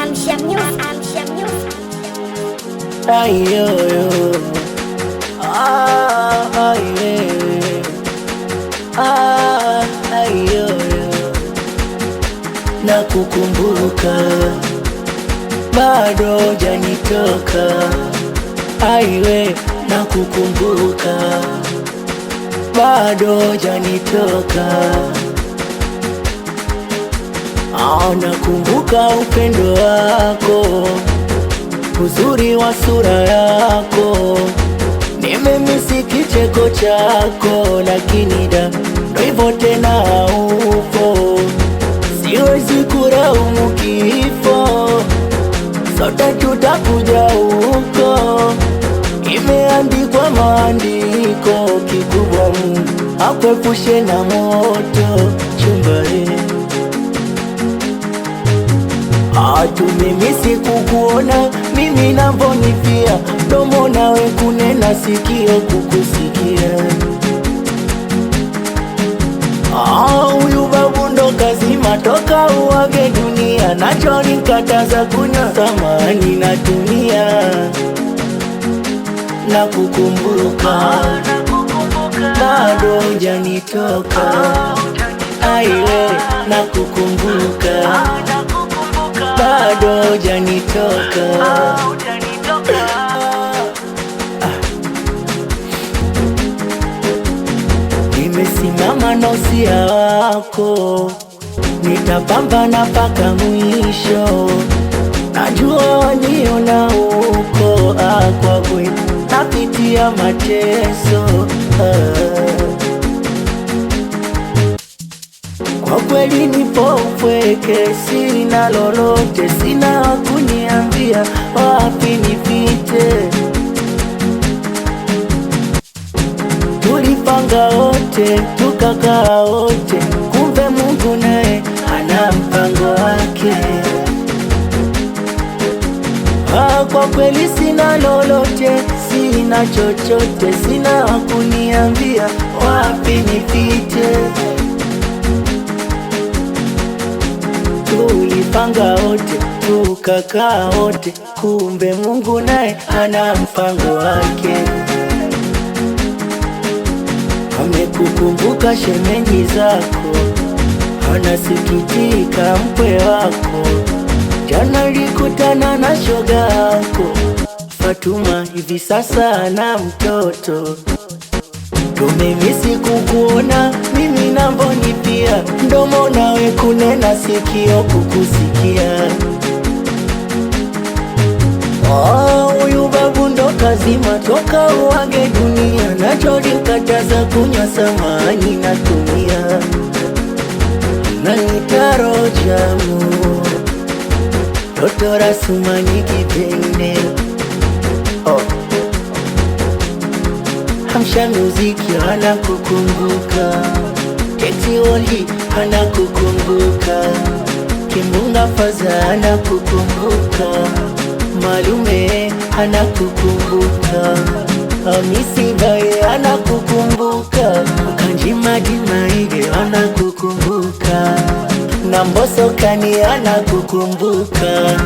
Amsha Music. Ayoyo, ayoyo, ayoyo, nakukumbuka bado hujanitoka. Aiwe, nakukumbuka bado hujanitoka. Nakumbuka upendo wako, uzuri wa sura yako, nimemisi kicheko chako, lakini ndo hivyo tena haupo. Siwezi kulaumu kifo, sote tutakuja huko. Imeandikwa maandiko, kikubwa Mungu akuepushe na moto chumbani. Tumemisi kukuona mimi navonifia, domo nawe kunena, sikio kukusikia. Huyu babu ndo kazima toka uwage dunia, nacho nikataza kunywa samani natumia. Nakukumbuka bado hujanitoka. Aiwe, nakukumbuka bado hujanitoka. Nimesimama na usia wako, nitapambana mpaka mwisho. Najua waniona huko, kwa kweli napitia mateso. Kwa kweli nipo upweke, sina lolote, sina wakuniambia wapi nipite. Tulipanga wote, tukakaa wote, kumbe Mungu naye ana mpango wake. Kwa kweli sina lolote, sina chochote, sina wakuniambia wapi nipite. Tulipanga wote, tukakaa wote, kumbe Mungu naye ana mpango wake. Amekukumbuka shemeji zako, anasikitika mkwe wako. Jana likutana na shoga yako Fatuma, hivi sasa ana mtoto. Tumemisi kukuona mimi navonipia, mdomo nawe kunena, sikio kukusikia. Huyu babu ndo kazima toka uwage dunia, nacho likataza kunywa samani natumia. Nanita Rojamu, Toto Rasumani kipende. Amsha Music anakukumbuka, Keti Woli anakukumbuka, Kimbunga Faza anakukumbuka, Malume anakukumbuka, Hamisi Bae anakukumbuka, Kanjima Dimaige anakukumbuka, na Mbosso Kani anakukumbuka.